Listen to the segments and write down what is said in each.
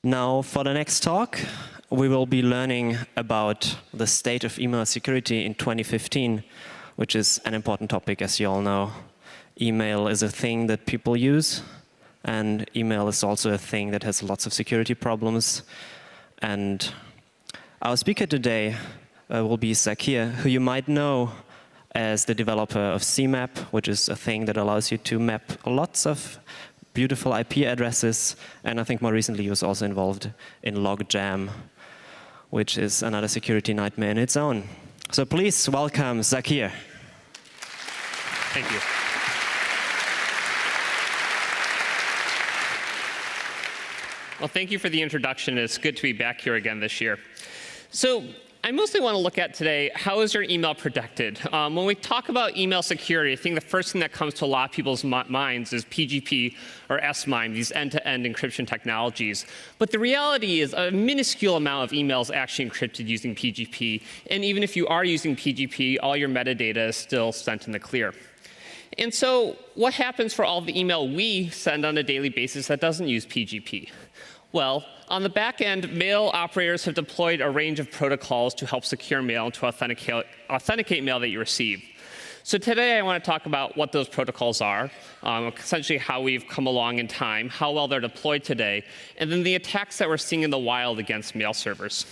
Now, for the next talk, we will be learning about the state of email security in 2015, which is an important topic, as you all know. Email is a thing that people use, and email is also a thing that has lots of security problems. And our speaker today will be Zakir, who you might know as the developer of CMAP, which is a thing that allows you to map lots of beautiful IP addresses. And I think more recently he was also involved in LogJam, which is another security nightmare in its own. So please welcome Zakir. Thank you. Well, thank you for the introduction. It's good to be back here again this year. So I mostly want to look at today, how is your email protected? When we talk about email security, I think the first thing that comes to a lot of people's minds is PGP or S-MIME, these end-to-end encryption technologies. But the reality is a minuscule amount of email is actually encrypted using PGP. And even if you are using PGP, all your metadata is still sent in the clear. And so what happens for all the email we send on a daily basis that doesn't use PGP? Well, on the back end, mail operators have deployed a range of protocols to help secure mail and to authenticate mail that you receive. So today I want to talk about what those protocols are, essentially how we've come along in time, how well they're deployed today, and then the attacks that we're seeing in the wild against mail servers.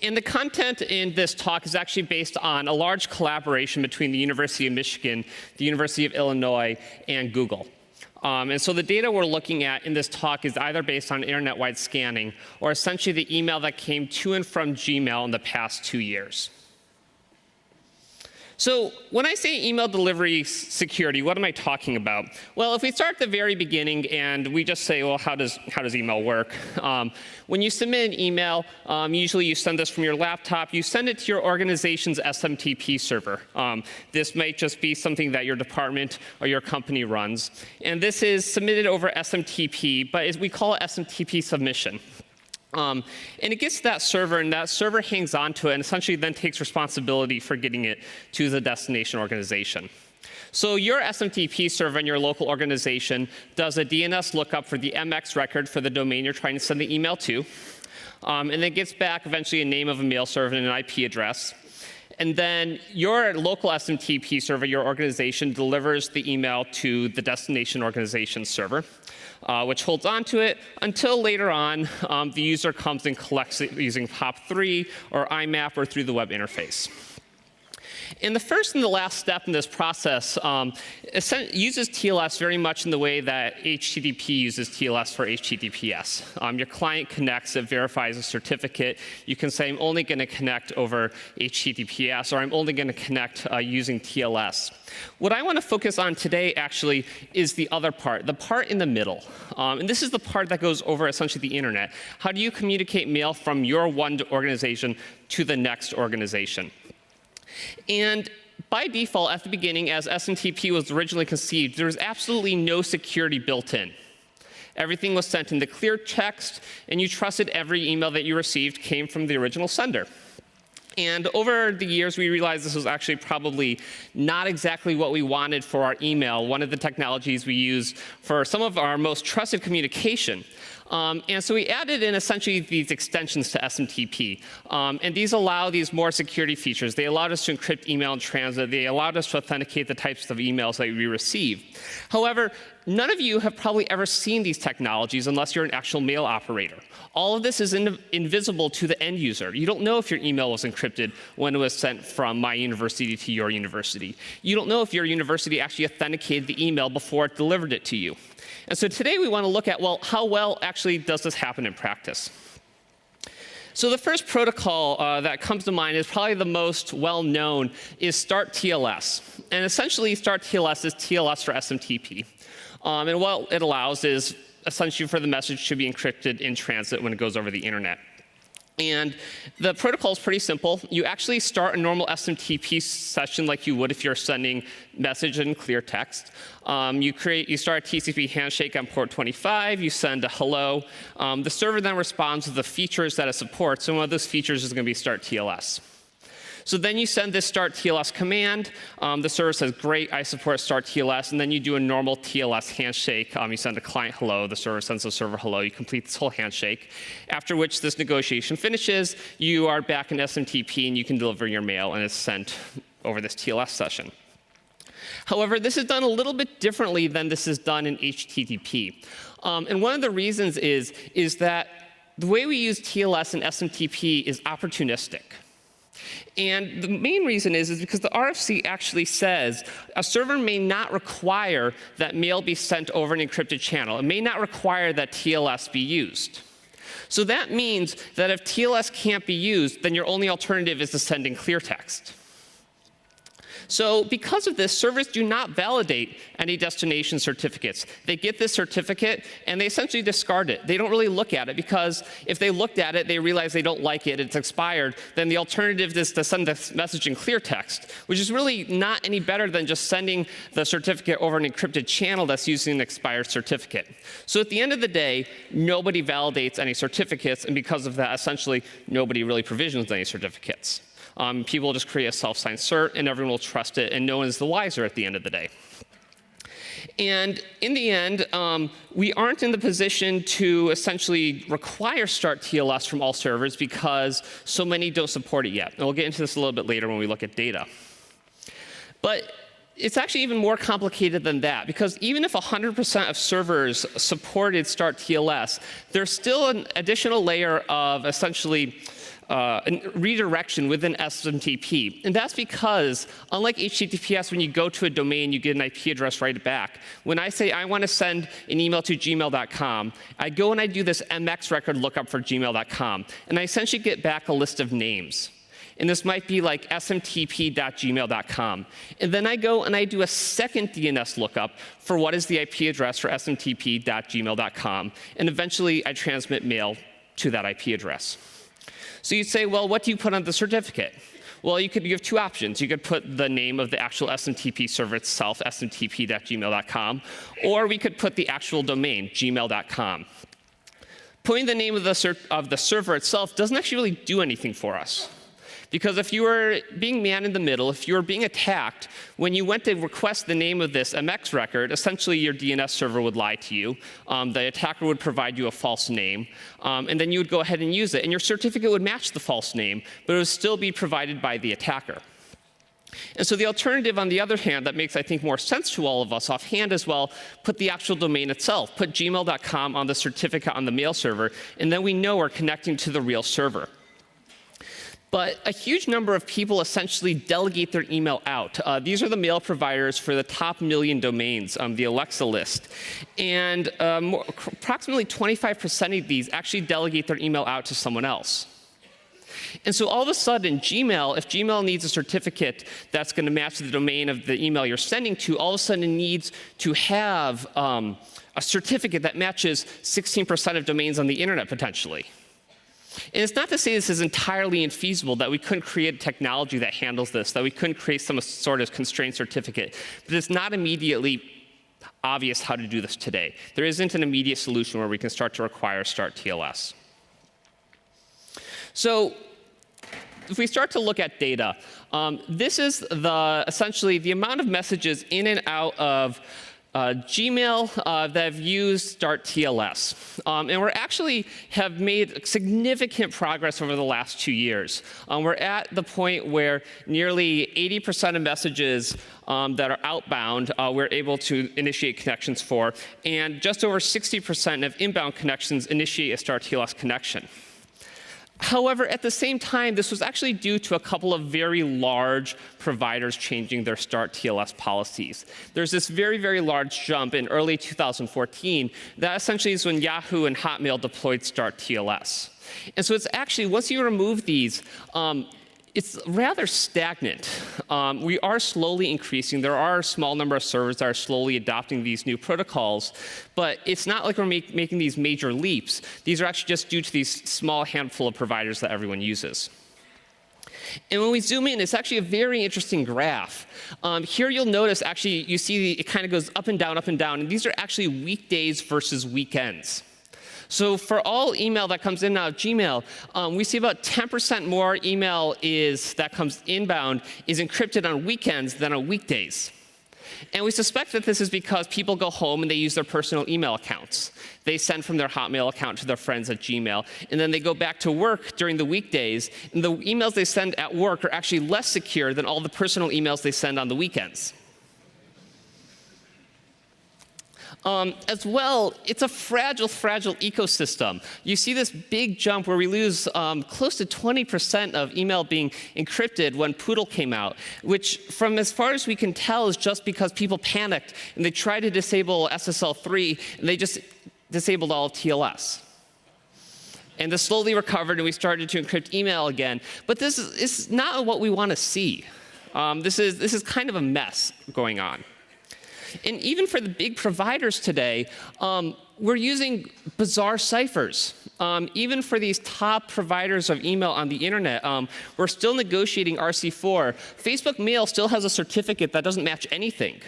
And the content in this talk is actually based on a large collaboration between the University of Michigan, the University of Illinois, and Google. And so the data we're looking at in this talk is either based on internet-wide scanning or essentially the email that came to and from Gmail in the past 2 years. So when I say email delivery security, what am I talking about? Well, if we start at the very beginning and we just say, well, how does email work? When you submit an email, usually you send this from your laptop. You send it to your organization's SMTP server. This might just be something that your department or your company runs. And this is submitted over SMTP, but we call it SMTP submission. And it gets to that server, and that server hangs on to it and essentially then takes responsibility for getting it to the destination organization. So your SMTP server in your local organization does a DNS lookup for the MX record for the domain you're trying to send the email to, and then gets back eventually a name of a mail server and an IP address. And then your local SMTP server, your organization, delivers the email to the destination organization server, which holds on to it until later on the user comes and collects it using POP3 or IMAP or through the web interface. And the first and the last step in this process uses TLS very much in the way that HTTP uses TLS for HTTPS. Your client connects, it verifies a certificate. You can say, I'm only going to connect over HTTPS, or I'm only going to connect using TLS. What I want to focus on today, actually, is the other part, the part in the middle. And this is the part that goes over essentially the internet. How do you communicate mail from your one organization to the next organization? And by default, at the beginning, as SMTP was originally conceived, there was absolutely no security built in. Everything was sent in the clear text, and you trusted every email that you received came from the original sender. And over the years, we realized this was actually probably not exactly what we wanted for our email, one of the technologies we use for some of our most trusted communication. And so we added in essentially these extensions to SMTP. And these allow these more security features. They allowed us to encrypt email in transit. They allowed us to authenticate the types of emails that we receive. However, none of you have probably ever seen these technologies unless you're an actual mail operator. All of this is invisible to the end user. You don't know if your email was encrypted when it was sent from my university to your university. You don't know if your university actually authenticated the email before it delivered it to you. And so today we want to look at, well, how well actually does this happen in practice? So the first protocol that comes to mind is probably the most well-known is Start TLS. And essentially, Start TLS is TLS for SMTP. And what it allows is essentially for the message to be encrypted in transit when it goes over the internet. And the protocol is pretty simple. You actually start a normal SMTP session like you would if you're sending message in clear text. You start a TCP handshake on port 25. You send a hello. The server then responds with the features that it supports. And one of those features is going to be Start TLS. So then you send this start TLS command. The server says, great, I support start TLS. And then you do a normal TLS handshake. You send the client hello. The server sends the server hello. You complete this whole handshake, after which this negotiation finishes. You are back in SMTP, and you can deliver your mail, and it's sent over this TLS session. However, this is done a little bit differently than this is done in HTTP. And one of the reasons is that the way we use TLS and SMTP is opportunistic. And the main reason is because the RFC actually says a server may not require that mail be sent over an encrypted channel. It may not require that TLS be used. So that means that if TLS can't be used, then your only alternative is to send in clear text. So because of this, servers do not validate any destination certificates. They get this certificate, and they essentially discard it. They don't really look at it, because if they looked at it, they realize they don't like it, it's expired, then the alternative is to send the message in clear text, which is really not any better than just sending the certificate over an encrypted channel that's using an expired certificate. So at the end of the day, nobody validates any certificates, and because of that, essentially, nobody really provisions any certificates. People will just create a self-signed cert, and everyone will trust it, and no one is the wiser at the end of the day. And in the end, we aren't in the position to essentially require start TLS from all servers, because so many don't support it yet. And we'll get into this a little bit later when we look at data. But it's actually even more complicated than that, because even if 100% of servers supported start TLS, there's still an additional layer of essentially redirection within SMTP. And that's because, unlike HTTPS, when you go to a domain, you get an IP address right back. When I say I want to send an email to gmail.com, I go and I do this MX record lookup for gmail.com. And I essentially get back a list of names. And this might be like smtp.gmail.com. And then I go and I do a second DNS lookup for what is the IP address for smtp.gmail.com. And eventually, I transmit mail to that IP address. So you'd say, well, what do you put on the certificate? Well, you have two options. You could put the name of the actual SMTP server itself, smtp.gmail.com, or we could put the actual domain, gmail.com. Putting the name of the server itself doesn't actually really do anything for us. Because if you were being man in the middle, if you were being attacked, when you went to request the name of this MX record, essentially your DNS server would lie to you. The attacker would provide you a false name, and then you would go ahead and use it. And your certificate would match the false name, but it would still be provided by the attacker. And so the alternative, on the other hand, that makes, I think, more sense to all of us offhand as well, put the actual domain itself. Put gmail.com on the certificate on the mail server, and then we know we're connecting to the real server. But a huge number of people essentially delegate their email out. These are the mail providers for the top 1 million domains, the Alexa list. And approximately 25% of these actually delegate their email out to someone else. And so all of a sudden, if Gmail needs a certificate that's going to match the domain of the email you're sending to, all of a sudden it needs to have a certificate that matches 16% of domains on the internet, potentially. And it's not to say this is entirely infeasible, that we couldn't create a technology that handles this, that we couldn't create some sort of constrained certificate. But it's not immediately obvious how to do this today. There isn't an immediate solution where we can start to require start TLS. So if we start to look at data, this is essentially the amount of messages in and out of Gmail that have used start TLS. And we actually have made significant progress over the last 2 years. We're at the point where nearly 80% of messages that are outbound we're able to initiate connections for, and just over 60% of inbound connections initiate a start TLS connection. However, at the same time, this was actually due to a couple of very large providers changing their start TLS policies. There's this very, very large jump in early 2014. That essentially is when Yahoo and Hotmail deployed start TLS. And so it's actually, once you remove these, it's rather stagnant. We are slowly increasing. There are a small number of servers that are slowly adopting these new protocols, but it's not like we're making these major leaps. These are actually just due to these small handful of providers that everyone uses. And when we zoom in, it's actually a very interesting graph. Here you'll notice, actually, you see it kind of goes up and down, and these are actually weekdays versus weekends. So for all email that comes in and out of Gmail, we see about 10% more email that comes inbound is encrypted on weekends than on weekdays. And we suspect that this is because people go home and they use their personal email accounts. They send from their Hotmail account to their friends at Gmail, and then they go back to work during the weekdays, and the emails they send at work are actually less secure than all the personal emails they send on the weekends. As well, it's a fragile, fragile ecosystem. You see this big jump where we lose close to 20% of email being encrypted when Poodle came out, which, from as far as we can tell, is just because people panicked and they tried to disable SSL3, and they just disabled all of TLS. And this slowly recovered, and we started to encrypt email again. But this is not what we want to see. This is kind of a mess going on. And even for the big providers today, we're using bizarre ciphers. Even for these top providers of email on the internet, we're still negotiating RC4. Facebook Mail still has a certificate that doesn't match anything.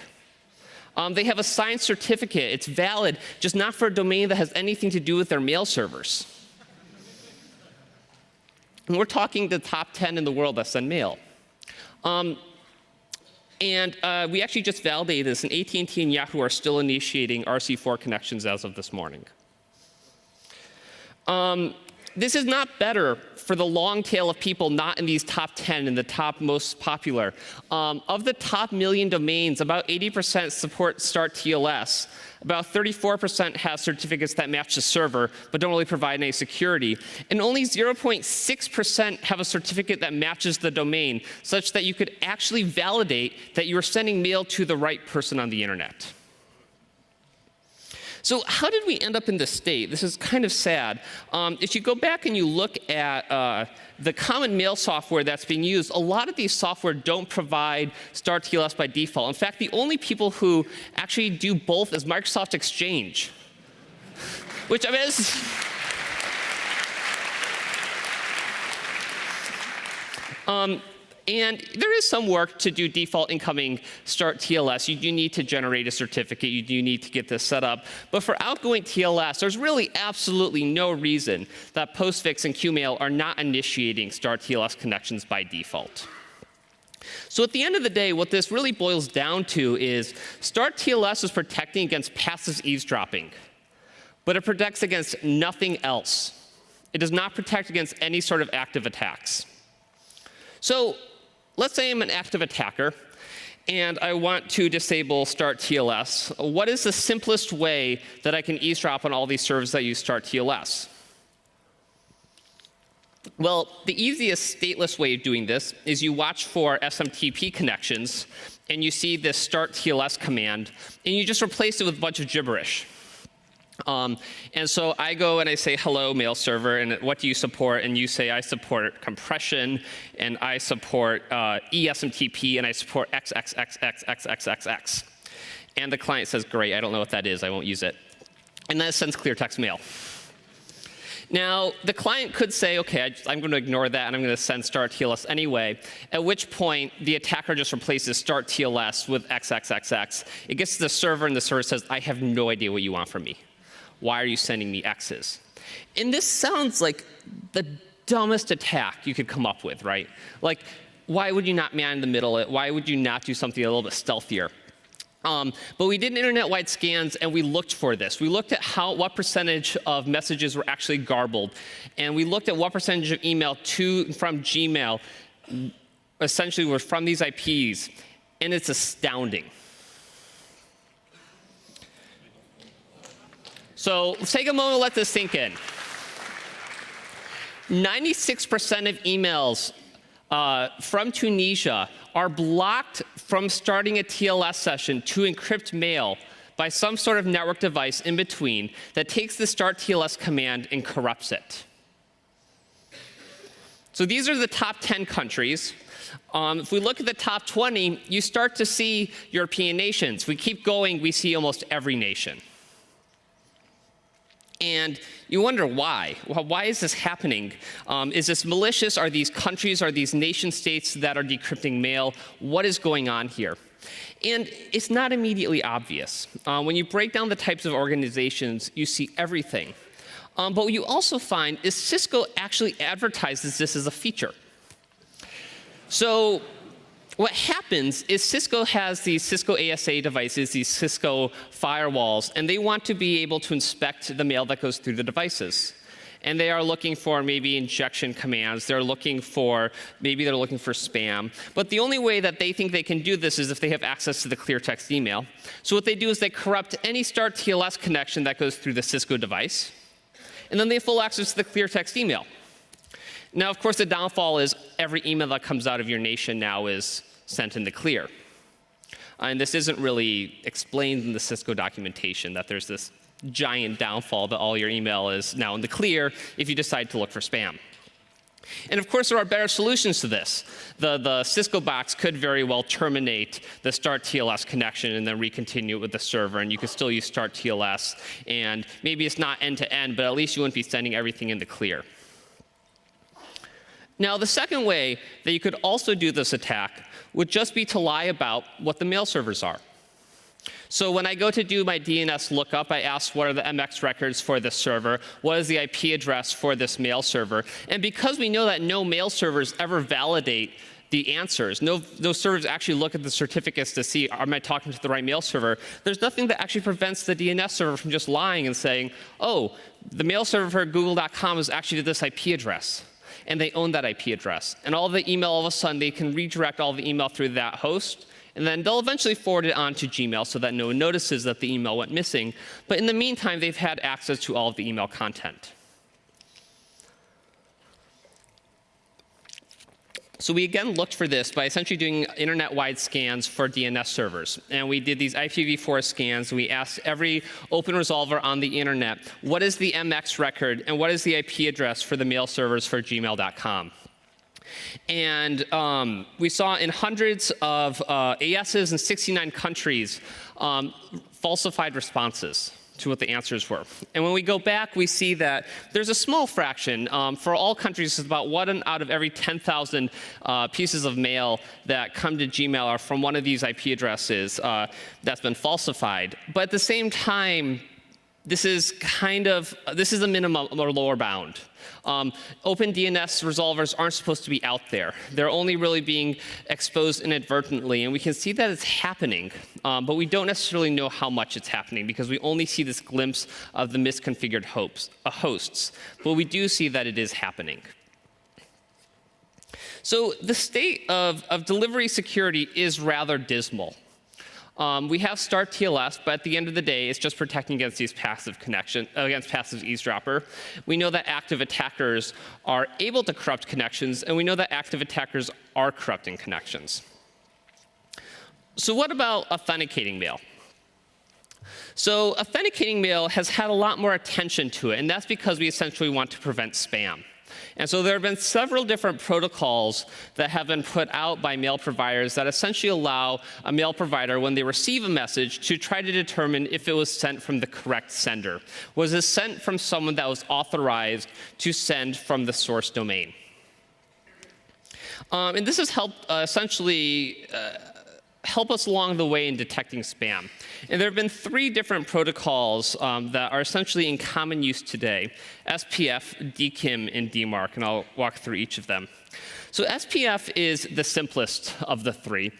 They have a signed certificate. It's valid, just not for a domain that has anything to do with their mail servers. And we're talking the top 10 in the world that send mail. And we actually just validated this, and AT&T and Yahoo are still initiating RC4 connections as of this morning. This is not better for the long tail of people not in these top 10 and the top most popular. Of the top 1 million domains, about 80% support Start TLS. About 34% have certificates that match the server, but don't really provide any security. And only 0.6% have a certificate that matches the domain, such that you could actually validate that you are sending mail to the right person on the internet. So how did we end up in this state? This is kind of sad. If you go back and you look at the common mail software that's being used, a lot of these software don't provide Start TLS by default. In fact, the only people who actually do both is Microsoft Exchange, which I mean is and there is some work to do default incoming Start TLS. You do need to generate a certificate. You do need to get this set up. But for outgoing TLS, there's really absolutely no reason that Postfix and Qmail are not initiating Start TLS connections by default. So at the end of the day, what this really boils down to is Start TLS is protecting against passive eavesdropping, but it protects against nothing else. It does not protect against any sort of active attacks. So let's say I'm an active attacker, and I want to disable Start TLS. What is the simplest way that I can eavesdrop on all these servers that use Start TLS? Well, the easiest stateless way of doing this is you watch for SMTP connections, and you see this Start TLS command, and you just replace it with a bunch of gibberish. And so I go and I say, hello, mail server, and what do you support? And you say, I support compression, and I support eSMTP, and I support XXXXXXXX. And the client says, great, I don't know what that is, I won't use it. And then it sends clear text mail. Now, the client could say, okay, I'm going to ignore that, and I'm going to send Start TLS anyway, at which point the attacker just replaces Start TLS with XXXX. It gets to the server, and the server says, I have no idea what you want from me. Why are you sending me X's? And this sounds like the dumbest attack you could come up with, right? Like, why would you not man in the middle? Why would you not do something a little bit stealthier? But we did internet-wide scans, and we looked for this. We looked at what percentage of messages were actually garbled. And we looked at what percentage of email from Gmail essentially were from these IPs. And it's astounding. So let's take a moment and let this sink in. 96% of emails from Tunisia are blocked from starting a TLS session to encrypt mail by some sort of network device in between that takes the Start TLS command and corrupts it. So these are the top 10 countries. If we look at the top 20, you start to see European nations. We keep going, we see almost every nation. And you wonder why. Well, why is this happening? Is this malicious? Are these countries, are these nation states that are decrypting mail? What is going on here? And it's not immediately obvious. When you break down the types of organizations, you see everything. But what you also find is Cisco actually advertises this as a feature. So what happens is Cisco has these Cisco ASA devices, these Cisco firewalls, and they want to be able to inspect the mail that goes through the devices. And they are looking for maybe injection commands. Maybe they're looking for spam. But the only way that they think they can do this is if they have access to the clear text email. So what they do is they corrupt any start TLS connection that goes through the Cisco device. And then they have full access to the clear text email. Now, of course, the downfall is every email that comes out of your nation now is sent in the clear. And this isn't really explained in the Cisco documentation, that there's this giant downfall that all your email is now in the clear if you decide to look for spam. And of course, there are better solutions to this. The Cisco box could very well terminate the start TLS connection and then recontinue it with the server, and you could still use start TLS. And maybe it's not end-to-end, but at least you wouldn't be sending everything in the clear. Now, the second way that you could also do this attack would just be to lie about what the mail servers are. So when I go to do my DNS lookup, I ask what are the MX records for this server, what is the IP address for this mail server, and because we know that no mail servers ever validate the answers, no servers actually look at the certificates to see, am I talking to the right mail server, there's nothing that actually prevents the DNS server from just lying and saying, oh, the mail server for google.com is actually to this IP address. And they own that IP address. And all the email, all of a sudden, they can redirect all the email through that host, and then they'll eventually forward it on to Gmail so that no one notices that the email went missing. But in the meantime, they've had access to all of the email content. So we again looked for this by essentially doing internet-wide scans for DNS servers. And we did these IPv4 scans. We asked every open resolver on the internet, what is the MX record and what is the IP address for the mail servers for gmail.com? And we saw in hundreds of ASs in 69 countries falsified responses to what the answers were. And when we go back, we see that there's a small fraction. For all countries, it's about 1 out of every 10,000 pieces of mail that come to Gmail are from one of these IP addresses that's been falsified. But at the same time, this is a minimum or lower bound. Open DNS resolvers aren't supposed to be out there. They're only really being exposed inadvertently, and we can see that it's happening, but we don't necessarily know how much it's happening because we only see this glimpse of the misconfigured hosts. But we do see that it is happening. So the state of delivery security is rather dismal. We have start TLS, but at the end of the day, it's just protecting against these passive eavesdropper. We know that active attackers are able to corrupt connections, and we know that active attackers are corrupting connections. So what about authenticating mail? So authenticating mail has had a lot more attention to it, and that's because we essentially want to prevent spam. And so there have been several different protocols that have been put out by mail providers that essentially allow a mail provider, when they receive a message, to try to determine if it was sent from the correct sender. Was it sent from someone that was authorized to send from the source domain? And this has helped essentially help us along the way in detecting spam. And there have been 3 different protocols that are essentially in common use today: SPF, DKIM, and DMARC, and I'll walk through each of them. So SPF is the simplest of the 3,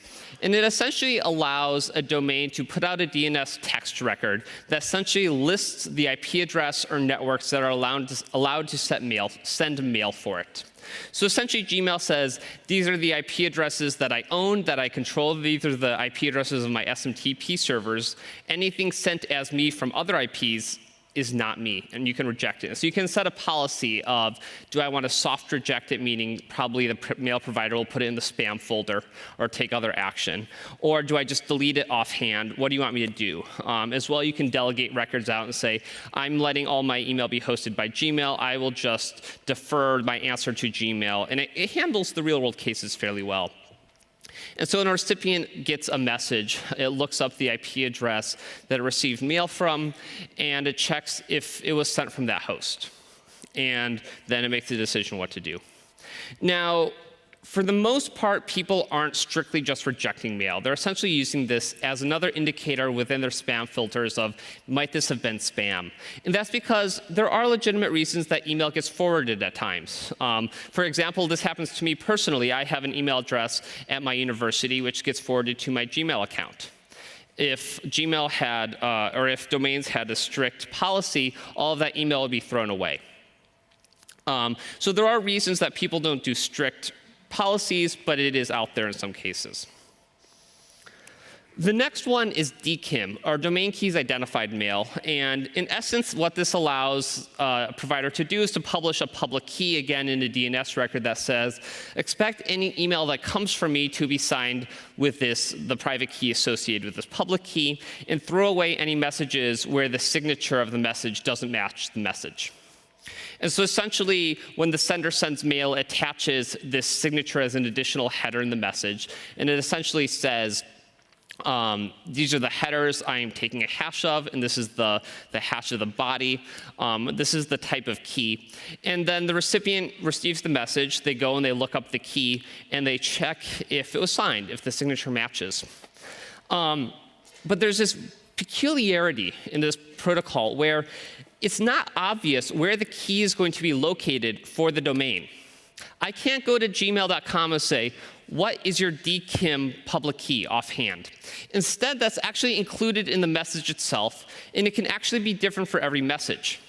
and it essentially allows a domain to put out a DNS text record that essentially lists the IP address or networks that are allowed to send mail for it. So essentially, Gmail says, these are the IP addresses that I own, that I control. These are the IP addresses of my SMTP servers. Anything sent as me from other IPs is not me, and you can reject it. So you can set a policy of, do I want to soft reject it, meaning probably the mail provider will put it in the spam folder or take other action, or do I just delete it offhand? What do you want me to do? As well, you can delegate records out and say, I'm letting all my email be hosted by Gmail. I will just defer my answer to Gmail, and it handles the real-world cases fairly well. And so when a recipient gets a message, it looks up the IP address that it received mail from, and it checks if it was sent from that host. And then it makes the decision what to do. Now, for the most part, people aren't strictly just rejecting mail. They're essentially using this as another indicator within their spam filters of, might this have been spam? And that's because there are legitimate reasons that email gets forwarded at times. For example, this happens to me personally. I have an email address at my university which gets forwarded to my Gmail account. If Gmail had, or if domains had a strict policy, all of that email would be thrown away. So there are reasons that people don't do strict policies, but it is out there in some cases. The next one is DKIM, or Domain Keys Identified Mail. And in essence, what this allows a provider to do is to publish a public key, again, in a DNS record that says, expect any email that comes from me to be signed with the private key associated with this public key, and throw away any messages where the signature of the message doesn't match the message. And so essentially, when the sender sends mail, it attaches this signature as an additional header in the message. And it essentially says, these are the headers I am taking a hash of, and this is the hash of the body. This is the type of key. And then the recipient receives the message. They go and they look up the key, and they check if it was signed, if the signature matches. But there's this peculiarity in this protocol where it's not obvious where the key is going to be located for the domain. I can't go to gmail.com and say, what is your DKIM public key offhand? Instead, that's actually included in the message itself, and it can actually be different for every message.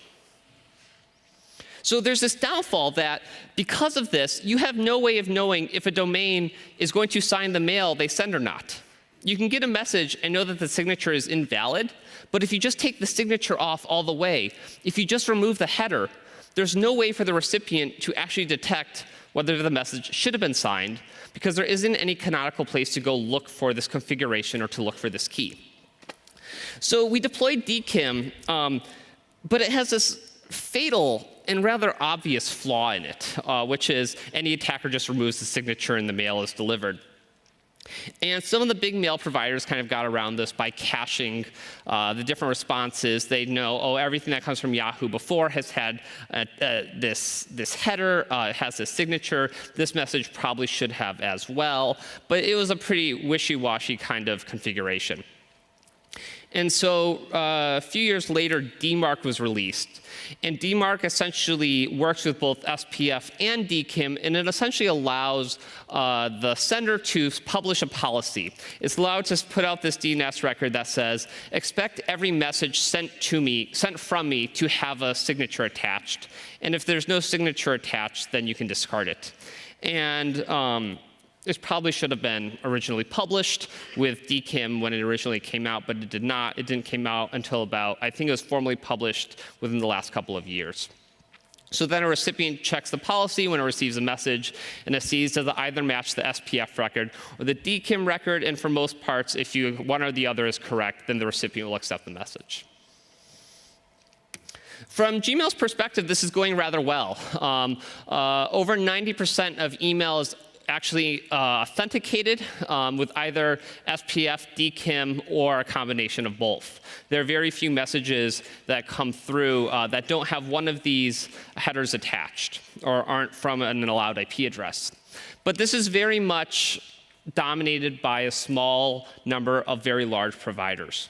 So there's this downfall that because of this, you have no way of knowing if a domain is going to sign the mail they send or not. You can get a message and know that the signature is invalid, but if you just take the signature off all the way, if you just remove the header, there's no way for the recipient to actually detect whether the message should have been signed, because there isn't any canonical place to go look for this configuration or to look for this key. So we deployed DKIM, but it has this fatal and rather obvious flaw in it, which is any attacker just removes the signature and the mail is delivered. And some of the big mail providers kind of got around this by caching the different responses. They know, oh, everything that comes from Yahoo before has had this header, it has this signature. This message probably should have as well. But it was a pretty wishy-washy kind of configuration. And so a few years later, DMARC was released. And DMARC essentially works with both SPF and DKIM, and it essentially allows the sender to publish a policy. It's allowed to put out this DNS record that says, expect every message sent from me to have a signature attached. And if there's no signature attached, then you can discard it. And this probably should have been originally published with DKIM when it originally came out, but it did not. It didn't come out until about, I think it was formally published within the last couple of years. So then a recipient checks the policy when it receives a message, and it sees does it either match the SPF record or the DKIM record, and for most parts, if one or the other is correct, then the recipient will accept the message. From Gmail's perspective, this is going rather well. Over 90% of emails actually authenticated with either SPF, DKIM, or a combination of both. There are very few messages that come through that don't have one of these headers attached or aren't from an allowed IP address. But this is very much dominated by a small number of very large providers.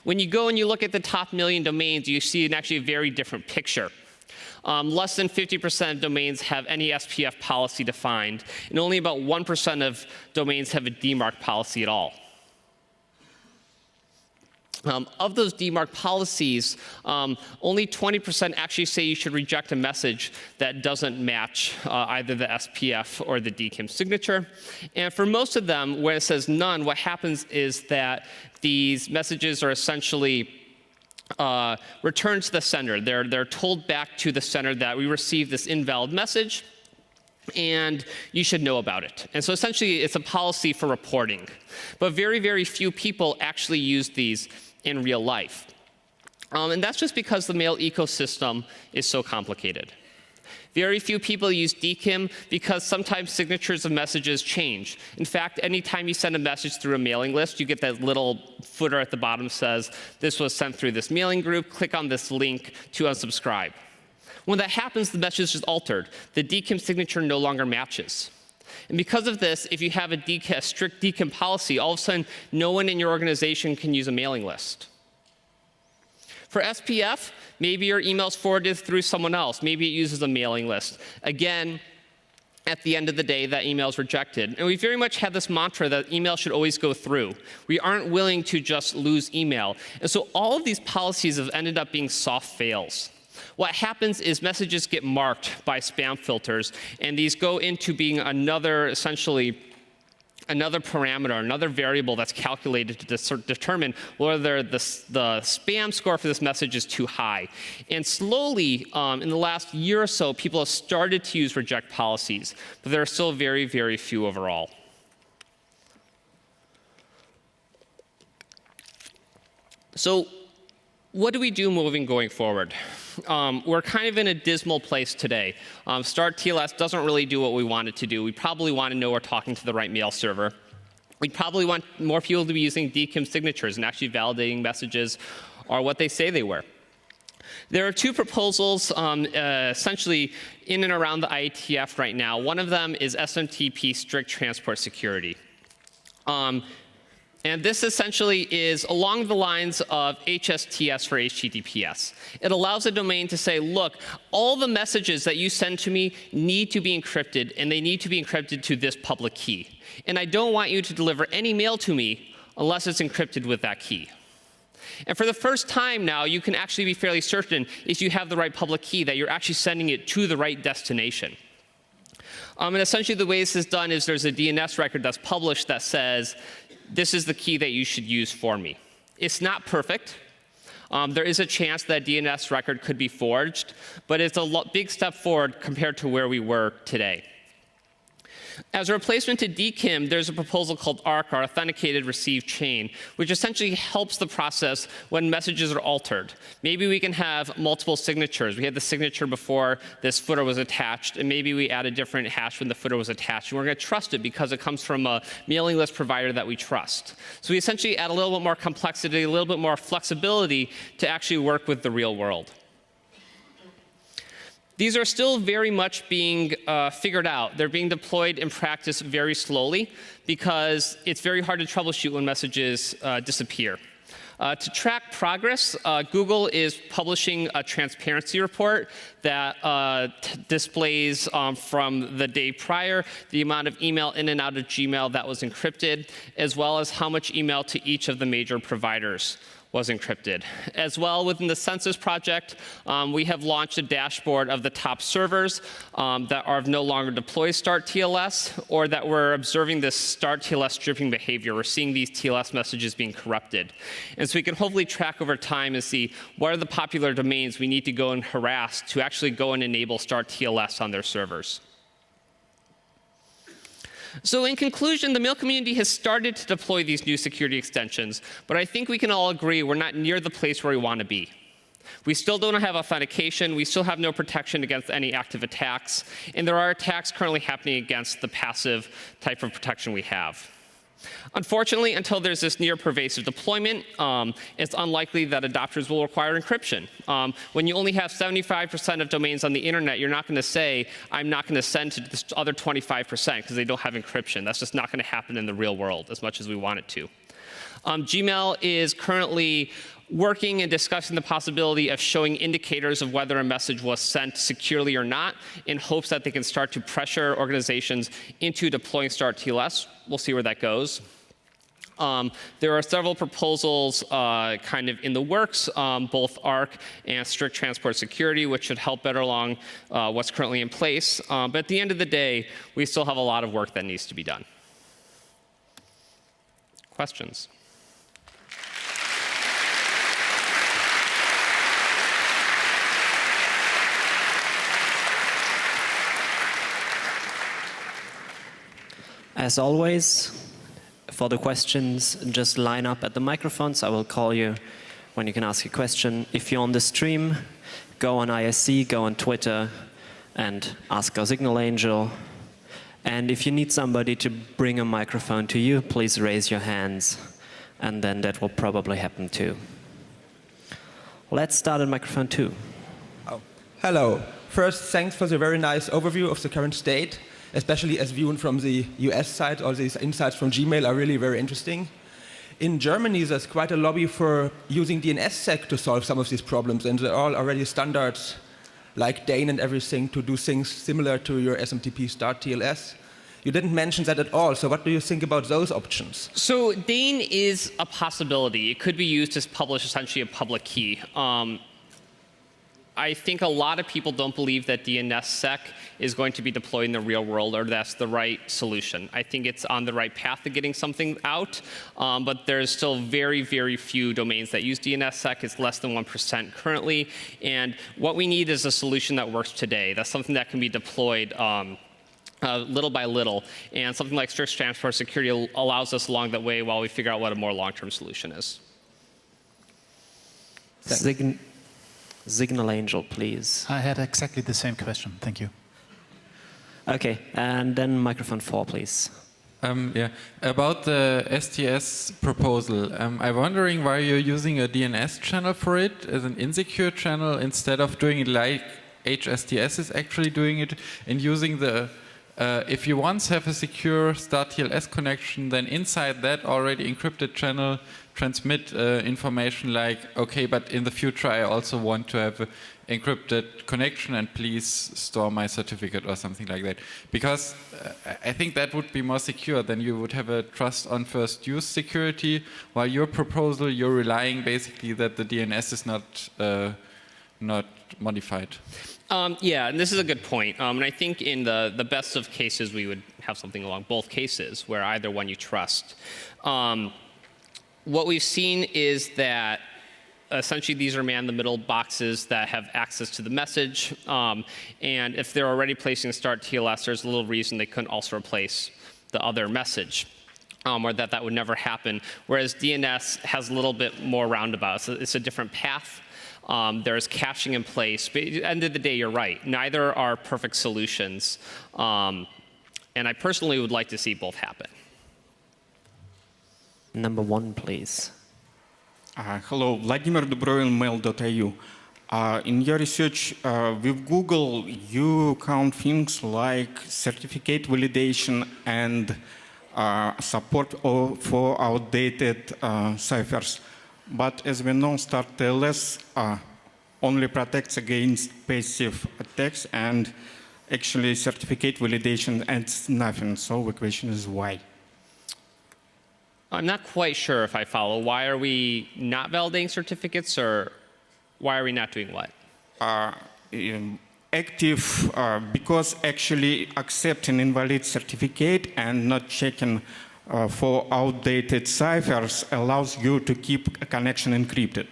When you go and you look at the top 1 million domains, you see actually a very different picture. Less than 50% of domains have any SPF policy defined, and only about 1% of domains have a DMARC policy at all. Of those DMARC policies, only 20% actually say you should reject a message that doesn't match either the SPF or the DKIM signature. And for most of them, where it says none, what happens is that these messages are essentially returned to the sender. They're told back to the sender that we received this invalid message, and you should know about it. And so essentially, it's a policy for reporting. But very, very few people actually use these in real life. And that's just because the mail ecosystem is so complicated. Very few people use DKIM because sometimes signatures of messages change. In fact, anytime you send a message through a mailing list, you get that little footer at the bottom that says, this was sent through this mailing group, click on this link to unsubscribe. When that happens, the message is altered. The DKIM signature no longer matches. And because of this, if you have a strict DKIM policy, all of a sudden, no one in your organization can use a mailing list. For SPF, maybe your email's forwarded through someone else. Maybe it uses a mailing list. Again, at the end of the day, that email is rejected. And we very much have this mantra that email should always go through. We aren't willing to just lose email. And so all of these policies have ended up being soft fails. What happens is messages get marked by spam filters, and these go into being essentially another parameter, another variable that's calculated to determine whether the spam score for this message is too high. And slowly, in the last year or so, people have started to use reject policies, but there are still very, very few overall. So what do we do going forward? We're kind of in a dismal place today. Start TLS doesn't really do what we want it to do. We probably want to know we're talking to the right mail server. We probably want more people to be using DKIM signatures and actually validating messages are what they say they were. There are two proposals essentially in and around the IETF right now. One of them is SMTP strict transport security. And this essentially is along the lines of HSTS for HTTPS. It allows a domain to say, look, all the messages that you send to me need to be encrypted, and they need to be encrypted to this public key. And I don't want you to deliver any mail to me unless it's encrypted with that key. And for the first time now, you can actually be fairly certain if you have the right public key that you're actually sending it to the right destination. And essentially the way this is done is there's a DNS record that's published that says, this is the key that you should use for me. It's not perfect. There is a chance that DNS record could be forged, but it's a big step forward compared to where we were today. As a replacement to DKIM, there's a proposal called ARC, or Authenticated Received Chain, which essentially helps the process when messages are altered. Maybe we can have multiple signatures. We had the signature before this footer was attached, and maybe we add a different hash when the footer was attached. And we're going to trust it because it comes from a mailing list provider that we trust. So we essentially add a little bit more complexity, a little bit more flexibility to actually work with the real world. These are still very much being figured out. They're being deployed in practice very slowly because it's very hard to troubleshoot when messages disappear. To track progress, Google is publishing a transparency report that displays from the day prior the amount of email in and out of Gmail that was encrypted, as well as how much email to each of the major providers was encrypted. As well, within the Census project, we have launched a dashboard of the top servers that are no longer deployed Start TLS, or that we're observing this Start TLS stripping behavior. We're seeing these TLS messages being corrupted. And so we can hopefully track over time and see what are the popular domains we need to go and harass to actually go and enable Start TLS on their servers. So in conclusion, the mail community has started to deploy these new security extensions, but I think we can all agree we're not near the place where we want to be. We still don't have authentication, we still have no protection against any active attacks, and there are attacks currently happening against the passive type of protection we have. Unfortunately, until there's this near pervasive deployment, it's unlikely that adopters will require encryption. When you only have 75% of domains on the internet, you're not going to say, I'm not going to send to this other 25% because they don't have encryption. That's just not going to happen in the real world as much as we want it to. Gmail is currently working and discussing the possibility of showing indicators of whether a message was sent securely or not in hopes that they can start to pressure organizations into deploying Start TLS. We'll see where that goes. There are several proposals kind of in the works, both ARC and strict transport security, which should help better along what's currently in place. But at the end of the day, we still have a lot of work that needs to be done. Questions? As always, for the questions, just line up at the microphones. I will call you when you can ask a question. If you're on the stream, go on ISC, go on Twitter, and ask our Signal Angel. And if you need somebody to bring a microphone to you, please raise your hands, and then that will probably happen too. Let's start at microphone 2. Oh. Hello. First, thanks for the very nice overview of the current state. especially as viewed from the US side. All these insights from Gmail are really very interesting. In Germany, there's quite a lobby for using DNSSEC to solve some of these problems, and there are already standards like Dane and everything to do things similar to your SMTP start TLS. You didn't mention that at all, so what do you think about those options? So Dane is a possibility. It could be used to publish essentially a public key. I think a lot of people don't believe that DNSSEC is going to be deployed in the real world, or that's the right solution. I think it's on the right path to getting something out, but there's still very, very few domains that use DNSSEC. It's less than 1% currently, and what we need is a solution that works today. That's something that can be deployed little by little, and something like strict transport security allows us along that way while we figure out what a more long-term solution is. Signal Angel, please. I had exactly the same question. Thank you. Okay, and then microphone 4, please. Yeah, about the STS proposal, I'm wondering why you're using a DNS channel for it as an insecure channel instead of doing it like HSTS is actually doing it and using the if you once have a secure start TLS connection, then inside that already encrypted channel transmit information like, okay, but in the future I also want to have an encrypted connection and please store my certificate or something like that. Because I think that would be more secure than you would have a trust on first use security, while your proposal, you're relying basically that the DNS is not modified. Yeah, and this is a good point. And I think in the best of cases, we would have something along both cases where either one you trust. What we've seen is that essentially these are man-in-the-middle boxes that have access to the message. And if they're already placing start TLS, there's a little reason they couldn't also replace the other message. Or that would never happen. Whereas DNS has a little bit more roundabout. So it's a different path. There's caching in place. But at the end of the day, you're right. Neither are perfect solutions. And I personally would like to see both happen. Number 1, please. Hello, Vladimir Dubrovin, mail.eu. In your research with Google, you count things like certificate validation and support for outdated ciphers. But as we know, start TLS only protects against passive attacks, and actually certificate validation adds nothing. So the question is why? I'm not quite sure if I follow. Why are we not validating certificates, or why are we not doing what? Active, because actually accepting invalid certificate and not checking for outdated ciphers allows you to keep a connection encrypted.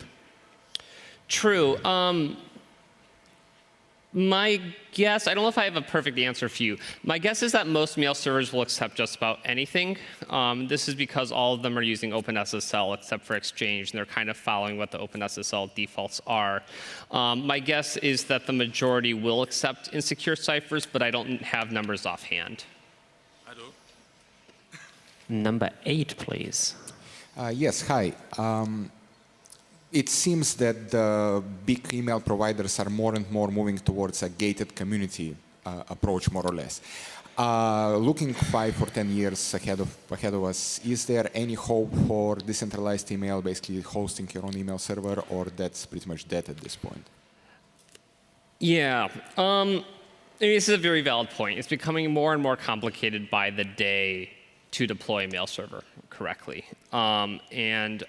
True. My guess, I don't know if I have a perfect answer for you. My guess is that most mail servers will accept just about anything. This is because all of them are using OpenSSL except for Exchange, and they're kind of following what the OpenSSL defaults are. My guess is that the majority will accept insecure ciphers, but I don't have numbers offhand. Number 8, please. Yes, hi. It seems that the big email providers are more and more moving towards a gated community approach, more or less. Looking 5 or 10 years ahead of us, is there any hope for decentralized email, basically hosting your own email server, or that's pretty much dead at this point? Yeah. I mean, this is a very valid point. It's becoming more and more complicated by the day to deploy a mail server correctly. And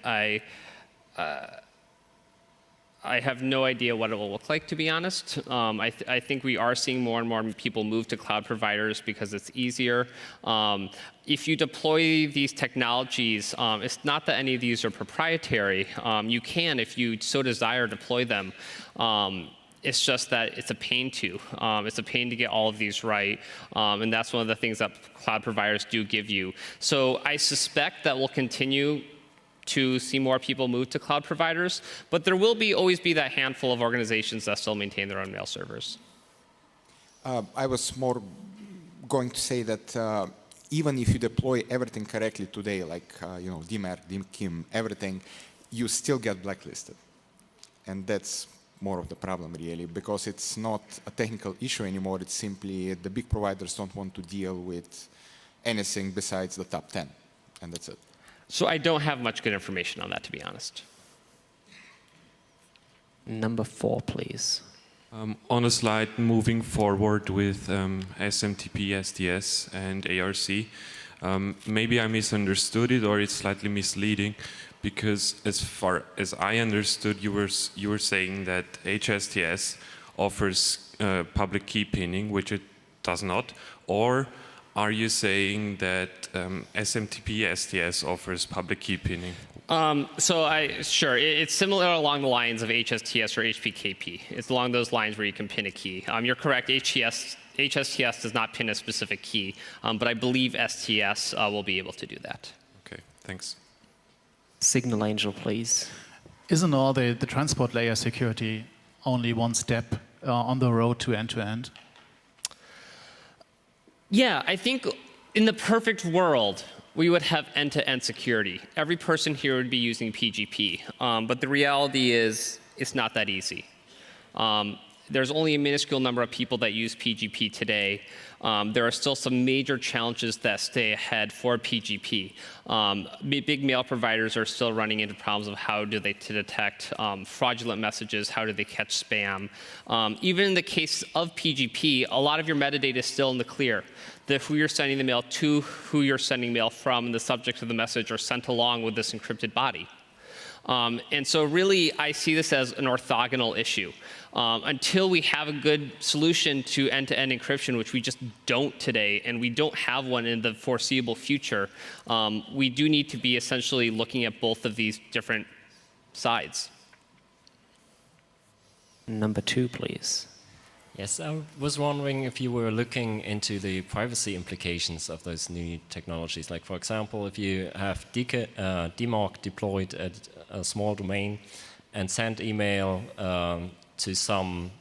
I have no idea what it will look like, to be honest. I think we are seeing more and more people move to cloud providers because it's easier. If you deploy these technologies, it's not that any of these are proprietary. You can, if you so desire, deploy them. It's just that it's a pain to. It's a pain to get all of these right. And that's one of the things that cloud providers do give you. So I suspect that we'll continue to see more people move to cloud providers, but there will always be that handful of organizations that still maintain their own mail servers. I was more going to say that even if you deploy everything correctly today, like DMARC, DKIM, everything, you still get blacklisted. And that's more of the problem, really, because it's not a technical issue anymore. It's simply the big providers don't want to deal with anything besides the top 10, and that's it. So I don't have much good information on that, to be honest. Number 4, please. On a slide moving forward with SMTP, SDS, and ARC, maybe I misunderstood it or it's slightly misleading, because as far as I understood, you were saying that HSTS offers public key pinning, which it does not, or are you saying that SMTP SDS offers public key pinning? Sure, it's similar along the lines of HSTS or HPKP. It's along those lines where you can pin a key. You're correct, HSTS does not pin a specific key, but I believe STS will be able to do that. Okay, thanks. Signal Angel, please. Isn't all the transport layer security only one step on the road to end-to-end? Yeah, I think in the perfect world, we would have end-to-end security. Every person here would be using PGP. But the reality is, it's not that easy. There's only a minuscule number of people that use PGP today. There are still some major challenges that stay ahead for PGP. Big mail providers are still running into problems of how do they detect fraudulent messages, how do they catch spam. Even in the case of PGP, a lot of your metadata is still in the clear. Who you're sending the mail to, who you're sending mail from, and the subject of the message are sent along with this encrypted body. And so really, I see this as an orthogonal issue. Until we have a good solution to end-to-end encryption, which we just don't today, and we don't have one in the foreseeable future, we do need to be essentially looking at both of these different sides. Number 2, please. Yes, I was wondering if you were looking into the privacy implications of those new technologies. Like, for example, if you have DMARC deployed at a small domain and send email to some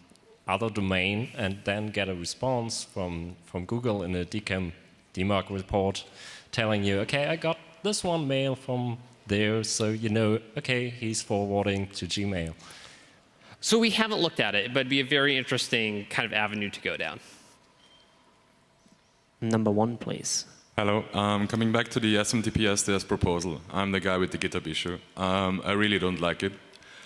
other domain and then get a response from Google in a DMARC report telling you, okay, I got this one mail from there, so you know, okay, he's forwarding to Gmail. So we haven't looked at it, but it'd be a very interesting kind of avenue to go down. Number 1, please. Hello. Coming back to the SMTP SDS proposal, I'm the guy with the GitHub issue. I really don't like it.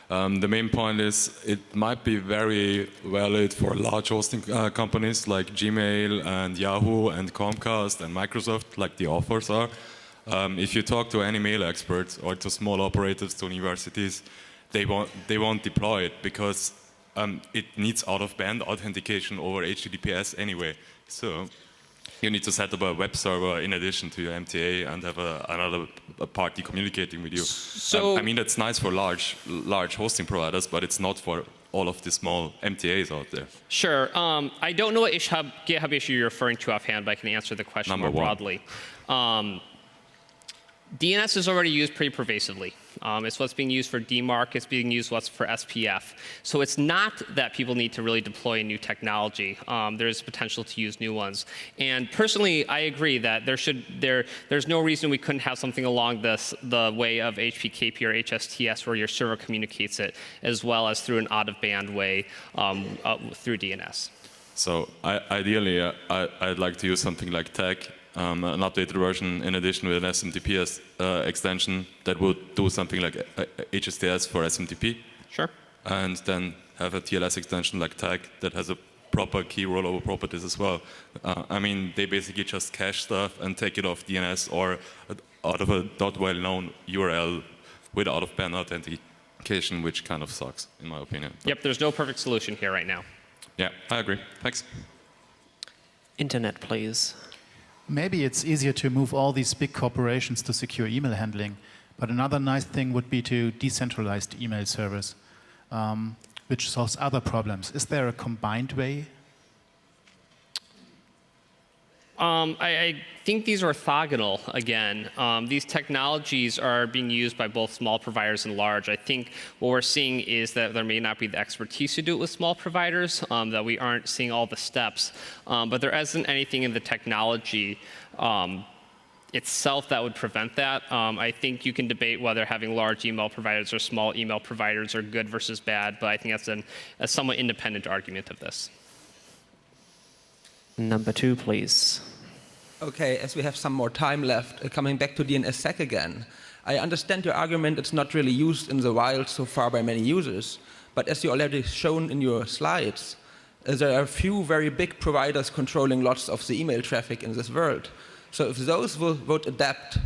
The main point is it might be very valid for large hosting companies like Gmail and Yahoo and Comcast and Microsoft, like the offers are. If you talk to any mail experts or to small operators, to universities, they won't deploy it because it needs out-of-band authentication over HTTPS anyway. So you need to set up a web server in addition to your MTA and have another party communicating with you. So I mean, that's nice for large hosting providers, but it's not for all of the small MTAs out there. Sure. I don't know what GitHub issue you're referring to offhand, but I can answer the question more broadly. DNS is already used pretty pervasively. It's what's being used for DMARC. It's being used for SPF. So it's not that people need to really deploy a new technology. There's potential to use new ones. And personally, I agree that there's no reason we couldn't have something along the way of HPKP or HSTS where your server communicates it, as well as through an out-of-band way through DNS. So ideally, I'd like to use something like TAG. An updated version in addition with an SMTP extension that would do something like HSTS for SMTP. Sure. And then have a TLS extension like TAG that has a proper key rollover properties as well. I mean, they basically just cache stuff and take it off DNS or out of a .well-known URL with out-of-band authentication, which kind of sucks, in my opinion. Yep, there's no perfect solution here right now. Yeah, I agree. Thanks. Internet, please. Maybe it's easier to move all these big corporations to secure email handling, but another nice thing would be to decentralize the email service, which solves other problems. Is there a combined way? I think these are orthogonal, again. These technologies are being used by both small providers and large. I think what we're seeing is that there may not be the expertise to do it with small providers, that we aren't seeing all the steps. But there isn't anything in the technology itself that would prevent that. I think you can debate whether having large email providers or small email providers are good versus bad, but I think that's a somewhat independent argument of this. Number 2, please. Okay, as we have some more time left, coming back to DNSSEC again, I understand your argument it's not really used in the wild so far by many users, but as you already shown in your slides, there are a few very big providers controlling lots of the email traffic in this world. So if those would adapt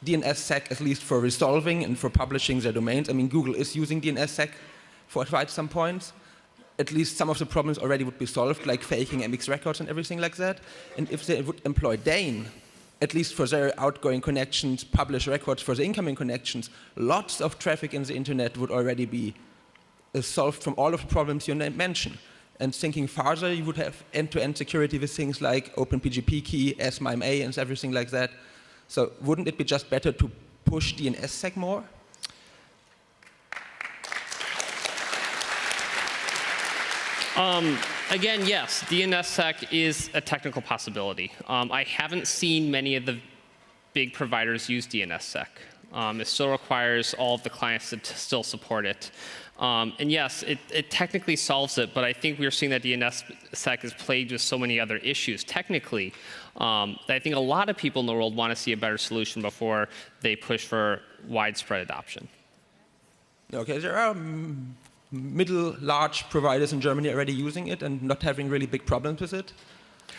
DNSSEC, at least for resolving and for publishing their domains, I mean, Google is using DNSSEC for quite some points, at least some of the problems already would be solved, like faking MX records and everything like that. And if they would employ Dane, at least for their outgoing connections, publish records for the incoming connections, lots of traffic in the internet would already be solved from all of the problems you mentioned. And thinking farther, you would have end-to-end security with things like OpenPGP key, SMIME, and everything like that. So wouldn't it be just better to push DNSSEC more? Again, yes, DNSSEC is a technical possibility. I haven't seen many of the big providers use DNSSEC. It still requires all of the clients to still support it. And yes, it technically solves it, but I think we're seeing that DNSSEC is plagued with so many other issues technically that I think a lot of people in the world want to see a better solution before they push for widespread adoption. Okay, there are middle, large providers in Germany already using it and not having really big problems with it.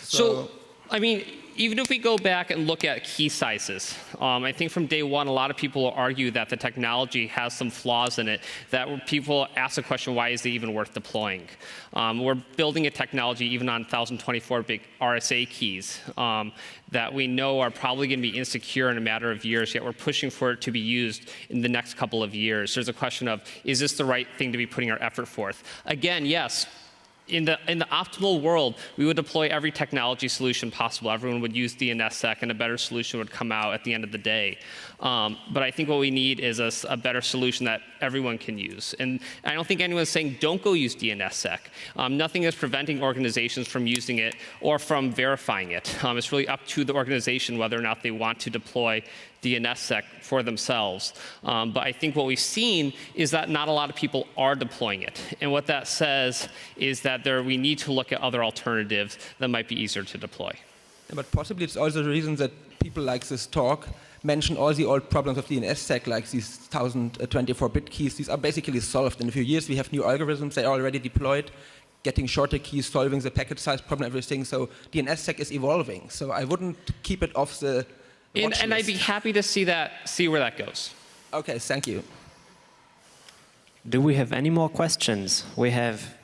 So I mean, even if we go back and look at key sizes, I think from day one, a lot of people will argue that the technology has some flaws in it, that people ask the question, why is it even worth deploying? We're building a technology even on 1024-bit RSA keys that we know are probably going to be insecure in a matter of years, yet we're pushing for it to be used in the next couple of years. There's a question of, is this the right thing to be putting our effort forth? Again, yes. In the optimal world, we would deploy every technology solution possible. Everyone would use DNSSEC, and a better solution would come out at the end of the day. But I think what we need is a better solution that everyone can use. And I don't think anyone's saying don't go use DNSSEC. Nothing is preventing organizations from using it or from verifying it. It's really up to the organization whether or not they want to deploy DNSSEC for themselves. But I think what we've seen is that not a lot of people are deploying it. And what that says is that we need to look at other alternatives that might be easier to deploy. Yeah, but possibly it's also the reason that people like this talk mention all the old problems of DNSSEC, like these 1024-bit keys. These are basically solved. In a few years, we have new algorithms. They are already deployed, getting shorter keys, solving the packet size problem, everything. So DNSSEC is evolving. So I wouldn't keep it off the And I'd be happy to see where that goes. Okay, thank you. Do we have any more questions? We have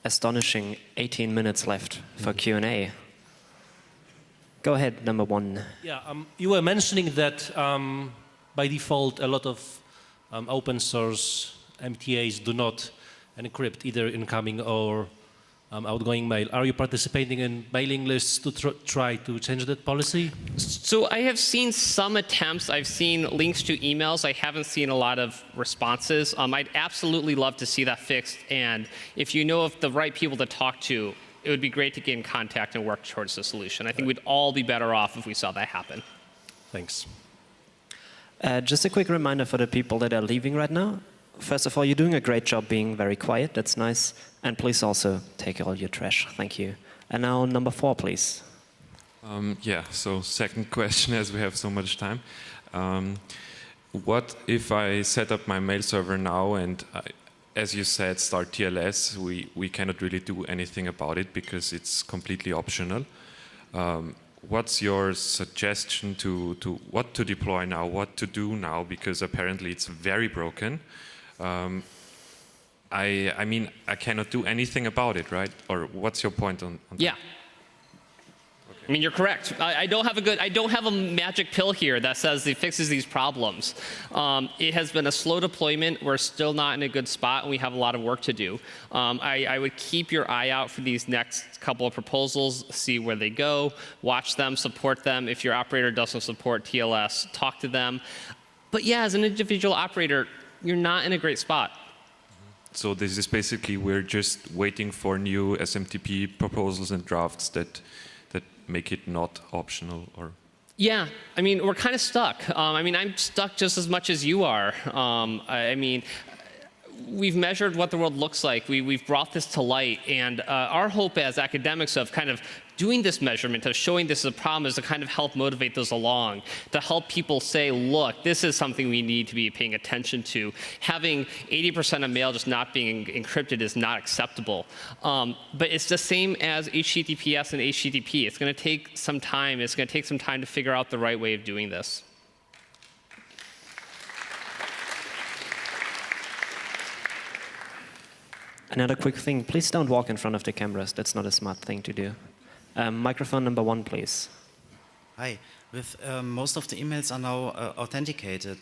astonishing 18 minutes left for Q&A. Go ahead, number 1. Yeah, you were mentioning that by default a lot of open source MTAs do not encrypt either incoming or outgoing mail. Are you participating in mailing lists to try to change that policy? So I have seen some attempts. I've seen links to emails. I haven't seen a lot of responses. I'd absolutely love to see that fixed. And if you know of the right people to talk to, it would be great to get in contact and work towards the solution. I think we'd all be better off if we saw that happen. Thanks. Just a quick reminder for the people that are leaving right now. First of all, you're doing a great job being very quiet. That's nice. And please also take all your trash. Thank you. And now number 4, please. Yeah, so second question, as we have so much time. What if I set up my mail server now and, as you said, start TLS? We cannot really do anything about it because it's completely optional. What's your suggestion to what to deploy now, what to do now? Because apparently it's very broken. I mean, I cannot do anything about it, right? Or what's your point on that? Yeah. Okay. I mean, you're correct. I don't have a magic pill here that says it fixes these problems. It has been a slow deployment. We're still not in a good spot, and we have a lot of work to do. I would keep your eye out for these next couple of proposals, see where they go, watch them, support them. If your operator doesn't support TLS, talk to them. But yeah, as an individual operator, you're not in a great spot. So this is basically we're just waiting for new SMTP proposals and drafts that make it not optional, or Yeah, I mean, we're kind of stuck. I mean, I'm stuck just as much as you are. I mean, we've measured what the world looks like. We've brought this to light, and our hope as academics of kind of doing this measurement, of showing this is a problem, is to kind of help motivate those along, to help people say, look, this is something we need to be paying attention to. Having 80% of mail just not being encrypted is not acceptable. But it's the same as HTTPS and HTTP. It's going to take some time. It's going to take some time to figure out the right way of doing this. Another quick thing, please don't walk in front of the cameras. That's not a smart thing to do. Microphone number 1, please. Hi. With most of the emails are now authenticated.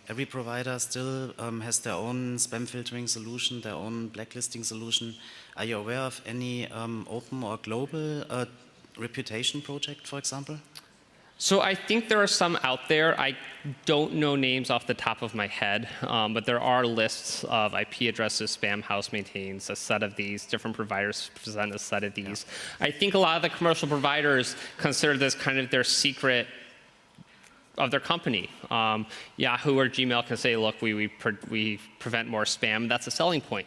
Every provider still has their own spam filtering solution, their own blacklisting solution. Are you aware of any open or global reputation project, for example? So I think there are some out there. I don't know names off the top of my head, but there are lists of IP addresses Spam House maintains, a set of these. Different providers present a set of these. Yeah. I think a lot of the commercial providers consider this kind of their secret of their company. Yahoo or Gmail can say, look, we prevent more spam. That's a selling point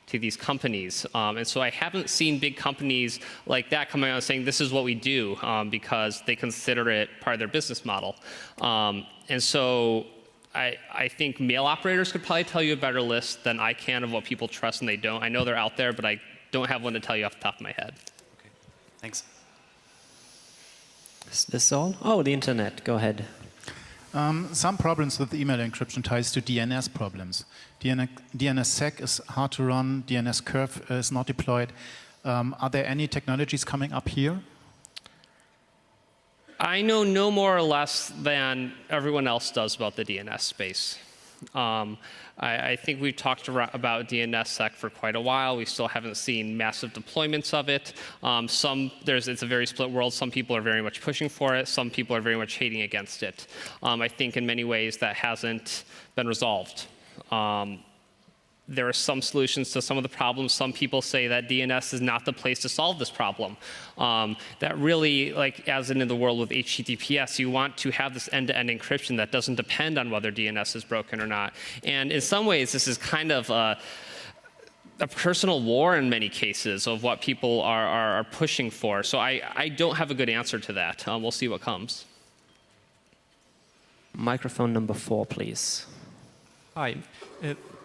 to these companies. And so I haven't seen big companies like that coming out and saying this is what we do because they consider it part of their business model. And so I think mail operators could probably tell you a better list than I can of what people trust and they don't. I know they're out there, but I don't have one to tell you off the top of my head. Okay, thanks. Is this all? Oh, the internet, go ahead. Some problems with email encryption ties to DNS problems. DNSSEC is hard to run, DNS curve is not deployed. Are there any technologies coming up here? I know no more or less than everyone else does about the DNS space. I think we've talked about DNSSEC for quite a while. We still haven't seen massive deployments of it. It's a very split world. Some people are very much pushing for it. Some people are very much hating against it. I think in many ways that hasn't been resolved. There are some solutions to some of the problems. Some people say that DNS is not the place to solve this problem. That really, like as in the world with HTTPS, you want to have this end-to-end encryption that doesn't depend on whether DNS is broken or not. And in some ways, this is kind of a personal war in many cases of what people are pushing for. So I don't have a good answer to that. We'll see what comes. Microphone number 4, please. Hi.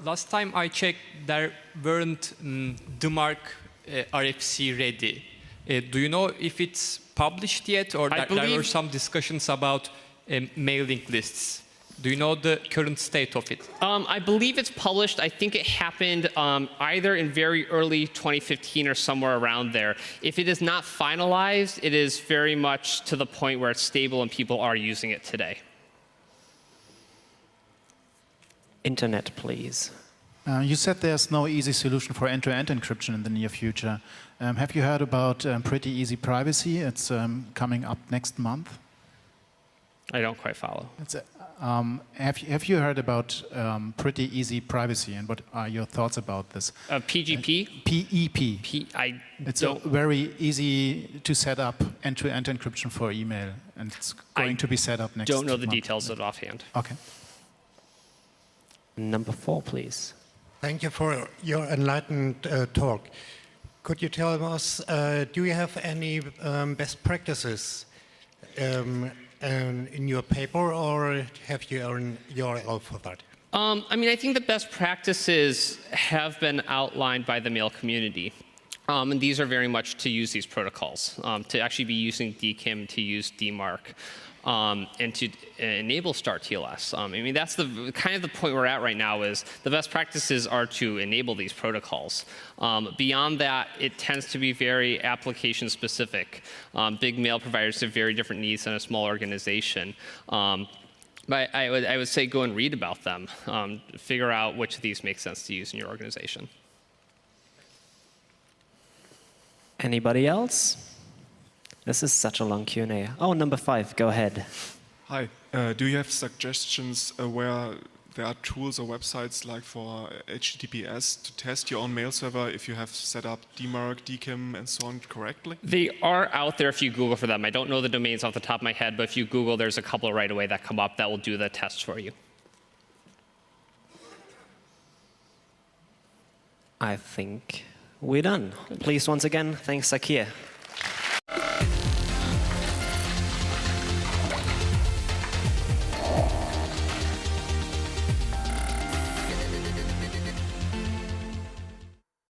Last time I checked, there weren't DMARC RFC ready. Do you know if it's published yet, or there were some discussions about mailing lists? Do you know the current state of it? I believe it's published. I think it happened either in very early 2015 or somewhere around there. If it is not finalized, it is very much to the point where it's stable and people are using it today. Internet, please. You said there's no easy solution for end-to-end encryption in the near future. Have you heard about Pretty Easy Privacy? It's coming up next month. I don't quite follow. Have you heard about Pretty Easy Privacy, and what are your thoughts about this? PGP? PEP. It's very easy to set up end-to-end encryption for email, and it's going to be set up next month. Don't know the details of it offhand. Okay. Number 4, please. Thank you for your enlightened talk. Could you tell us, do you have any best practices in your paper, or have you earned your all for that? I mean, I think the best practices have been outlined by the mail community. And these are very much to use these protocols, to actually be using DKIM, to use DMARC. And to enable Start TLS. I mean, that's the kind of the point we're at right now is the best practices are to enable these protocols. Beyond that, it tends to be very application specific. Big mail providers have very different needs than a small organization. But I would say go and read about them. Figure out which of these make sense to use in your organization. Anybody else? This is such a long Q&A. Oh, number 5, go ahead. Hi. Do you have suggestions where there are tools or websites like for HTTPS to test your own mail server if you have set up DMARC, DKIM, and so on correctly? They are out there if you Google for them. I don't know the domains off the top of my head, but if you Google, there's a couple right away that come up that will do the test for you. I think we're done. Please, once again, thanks, Sakir.